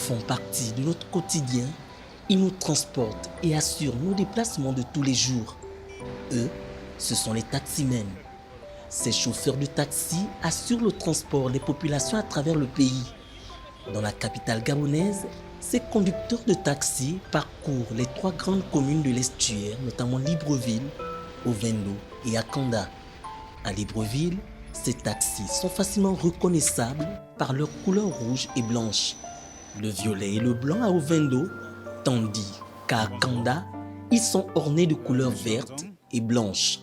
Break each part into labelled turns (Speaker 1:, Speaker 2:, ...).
Speaker 1: font partie de notre quotidien. Ils nous transportent et assurent nos déplacements de tous les jours. Eux, ce sont les taximens. Ces chauffeurs de taxi assurent le transport des populations à travers le pays. Dans la capitale gabonaise, ces conducteurs de taxi parcourent les 3 grandes communes de l'estuaire, notamment Libreville, Ovendo et Akanda. À Libreville, ces taxis sont facilement reconnaissables par leur couleur rouge et blanche, le violet et le blanc à Ovendo, tandis qu'à Akanda, ils sont ornés de couleurs vertes et blanches.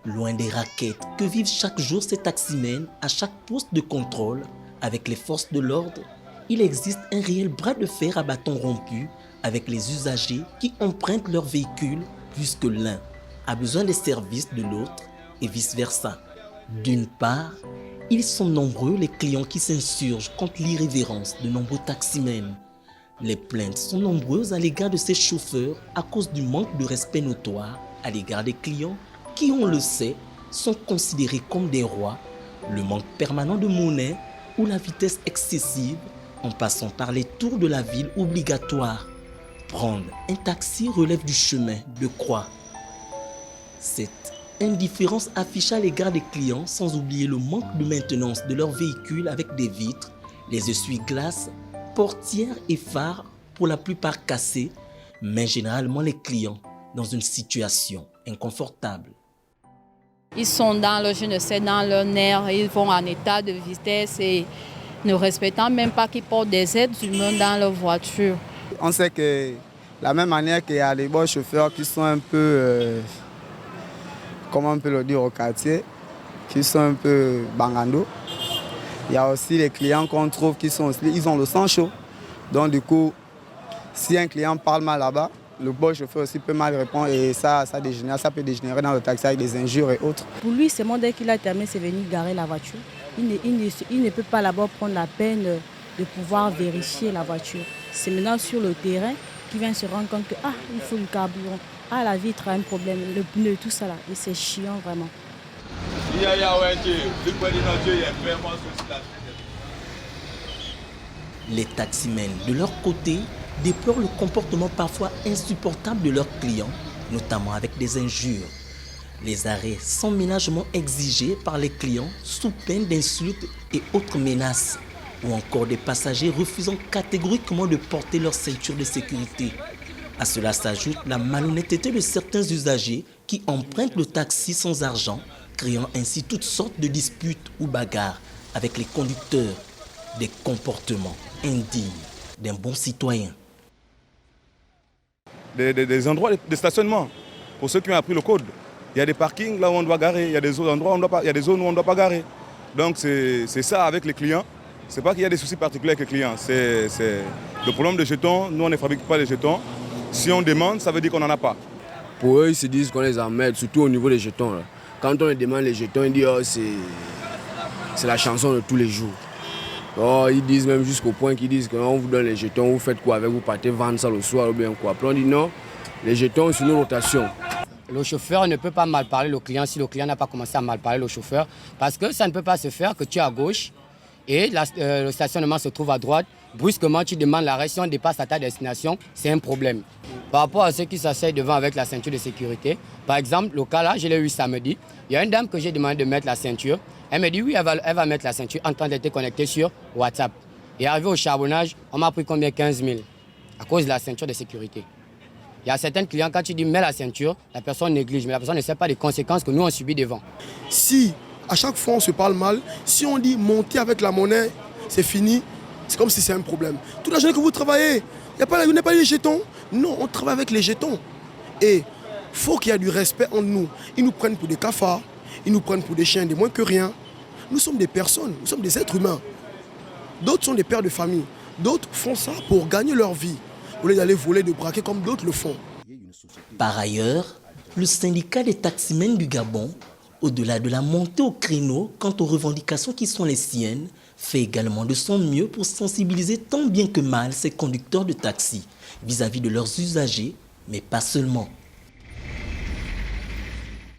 Speaker 1: Loin des raquettes que vivent chaque jour ces taximens à chaque poste de contrôle avec les forces de l'ordre, il existe un réel bras de fer à bâton rompu avec les usagers qui empruntent leur véhicule puisque l'un a besoin des services de l'autre et vice-versa. D'une part, ils sont nombreux les clients qui s'insurgent contre l'irrévérence de nombreux taximens. Les plaintes sont nombreuses à l'égard de ces chauffeurs à cause du manque de respect notoire à l'égard des clients qui, on le sait, sont considérés comme des rois, le manque permanent de monnaie ou la vitesse excessive en passant par les tours de la ville obligatoires. Prendre un taxi relève du chemin de croix. Cette indifférence affichée à l'égard des clients sans oublier le manque de maintenance de leur véhicule avec des vitres, les essuie-glaces, portières et phares pour la plupart cassés, met généralement les clients dans une situation inconfortable.
Speaker 2: Ils sont dans le, je ne sais, dans leur nerf, ils vont en état de vitesse et ne respectant même pas qu'ils portent des êtres humains dans leur voiture.
Speaker 3: On sait que de la même manière qu'il y a des bons chauffeurs qui sont un peu, comment on peut le dire au quartier, qui sont un peu bangando, il y a aussi les clients qu'on trouve qui sont aussi, ils ont le sang chaud. Donc du coup, si un client parle mal là-bas, le bon chauffeur aussi peut mal répondre et ça peut dégénérer dans le taxi avec des injures et autres.
Speaker 4: Pour lui, c'est bon, dès qu'il a terminé, c'est venir garer la voiture. Il ne peut pas là-bas prendre la peine de pouvoir vérifier la voiture. C'est maintenant sur le terrain qu'il vient se rendre compte que il faut le carburant, la vitre a un problème, le pneu, tout ça là. Et c'est chiant vraiment.
Speaker 1: Les taximens, de leur côté, déplorent le comportement parfois insupportable de leurs clients, notamment avec des injures. Les arrêts sans ménagement exigés par les clients sous peine d'insultes et autres menaces, ou encore des passagers refusant catégoriquement de porter leur ceinture de sécurité. À cela s'ajoute la malhonnêteté de certains usagers qui empruntent le taxi sans argent, créant ainsi toutes sortes de disputes ou bagarres avec les conducteurs. Des comportements indignes d'un bon citoyen.
Speaker 5: Des endroits de stationnement pour ceux qui ont appris le code. Il y a des parkings là où on doit garer, il y a des endroits où on doit pas, il y a des zones où on ne doit pas garer. Donc c'est ça avec les clients. Ce n'est pas qu'il y a des soucis particuliers avec les clients. C'est le problème des jetons. Nous, on ne fabrique pas les jetons. Si on demande, ça veut dire qu'on n'en a pas.
Speaker 6: Pour eux, ils se disent qu'on les emmerde, surtout au niveau des jetons. Là. Quand on leur demande les jetons, ils disent c'est la chanson de tous les jours. Oh, ils disent même jusqu'au point qu'ils disent qu'on vous donne les jetons, vous faites quoi avec, vous partez vendre ça le soir ou bien quoi. Après on dit non, les jetons c'est une rotation.
Speaker 7: Le chauffeur ne peut pas mal parler au client si le client n'a pas commencé à mal parler au chauffeur. Parce que ça ne peut pas se faire que tu es à gauche et le stationnement se trouve à droite. Brusquement tu demandes l'arrêt, si on dépasse à ta destination, c'est un problème. Par rapport à ceux qui s'asseyent devant avec la ceinture de sécurité, par exemple, le cas là, je l'ai eu samedi, il y a une dame que j'ai demandé de mettre la ceinture. Elle me dit oui, elle va mettre la ceinture en train d'être connectée sur WhatsApp. Et arrivé au charbonnage, on m'a pris combien 15 000 à cause de la ceinture de sécurité. Il y a certains clients, quand tu dis mets la ceinture, la personne néglige, mais la personne ne sait pas les conséquences que nous on subit devant.
Speaker 8: Si à chaque fois on se parle mal, si on dit monter avec la monnaie, c'est fini, c'est comme si c'est un problème. Toute la journée que vous travaillez, vous n'avez pas les jetons. Non, on travaille avec les jetons. Et il faut qu'il y ait du respect entre nous. Ils nous prennent pour des cafards. Ils nous prennent pour des chiens, des moins que rien. Nous sommes des personnes, nous sommes des êtres humains. D'autres sont des pères de famille. D'autres font ça pour gagner leur vie, au lieu d'aller voler, de braquer comme d'autres le font.
Speaker 1: Par ailleurs, le syndicat des taximens du Gabon, au-delà de la montée au créneau quant aux revendications qui sont les siennes, fait également de son mieux pour sensibiliser tant bien que mal ces conducteurs de taxi vis-à-vis de leurs usagers, mais pas seulement.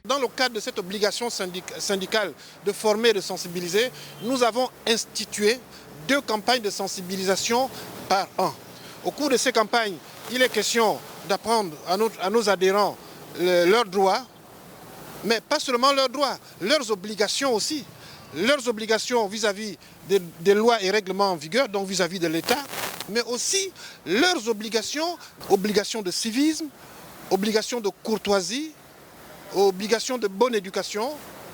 Speaker 9: Dans le cadre de cette obligation syndicale de former et de sensibiliser, nous avons institué 2 campagnes de sensibilisation par an. Au cours de ces campagnes, il est question d'apprendre à nos adhérents leurs droits, mais pas seulement leurs droits, leurs obligations aussi. Leurs obligations vis-à-vis des lois et règlements en vigueur, donc vis-à-vis de l'État, mais aussi leurs obligations de civisme, obligations de courtoisie, obligations de bonne éducation,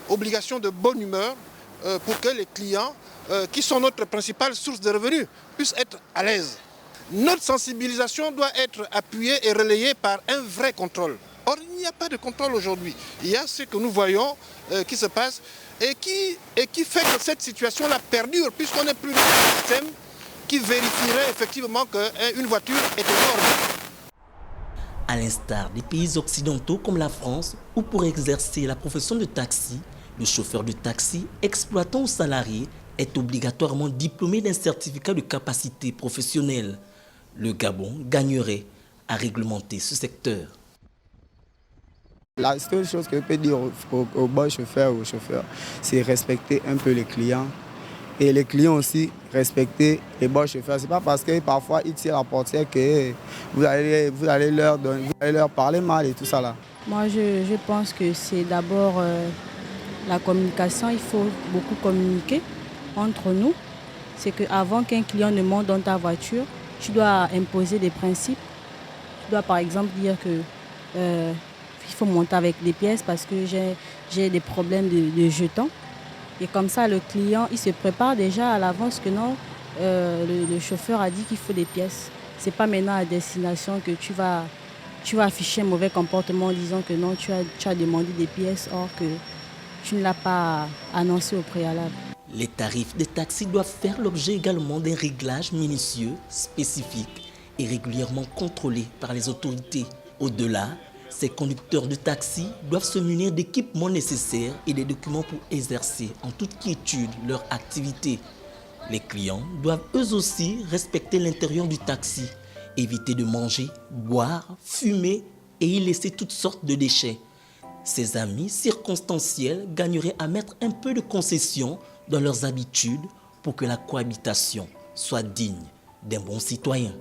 Speaker 9: obligations de bonne humeur, pour que les clients, qui sont notre principale source de revenus, puissent être à l'aise. Notre sensibilisation doit être appuyée et relayée par un vrai contrôle. Or, il n'y a pas de contrôle aujourd'hui. Il y a ce que nous voyons qui se passe et qui fait que cette situation-là perdure, puisqu'on n'est plus dans un système qui vérifierait effectivement qu'une voiture est énorme.
Speaker 1: À l'instar des pays occidentaux comme la France, où pour exercer la profession de taxi, le chauffeur de taxi, exploitant ou salarié, est obligatoirement diplômé d'un certificat de capacité professionnelle. Le Gabon gagnerait à réglementer ce secteur.
Speaker 3: La seule chose que je peux dire aux bons chauffeurs ou aux chauffeurs, c'est respecter un peu les clients. Et les clients aussi, respecter les bons chauffeurs. Ce n'est pas parce que parfois ils tirent la portière que vous allez leur parler mal et tout ça là.
Speaker 4: Moi, je pense que c'est d'abord la communication. Il faut beaucoup communiquer entre nous. C'est qu'avant qu'un client ne monte dans ta voiture, tu dois imposer des principes. Tu dois par exemple dire que il faut monter avec des pièces parce que j'ai des problèmes de jetons. Et comme ça, le client, il se prépare déjà à l'avance que non, le chauffeur a dit qu'il faut des pièces. Ce n'est pas maintenant à destination que tu vas afficher un mauvais comportement en disant que non, tu as demandé des pièces or que tu ne l'as pas annoncé au préalable.
Speaker 1: Les tarifs des taxis doivent faire l'objet également d'un réglage minutieux, spécifique et régulièrement contrôlé par les autorités. Au-delà, ces conducteurs de taxi doivent se munir d'équipements nécessaires et des documents pour exercer en toute quiétude leur activité. Les clients doivent eux aussi respecter l'intérieur du taxi, éviter de manger, boire, fumer et y laisser toutes sortes de déchets. Ces amis circonstanciels gagneraient à mettre un peu de concession dans leurs habitudes pour que la cohabitation soit digne d'un bon citoyen.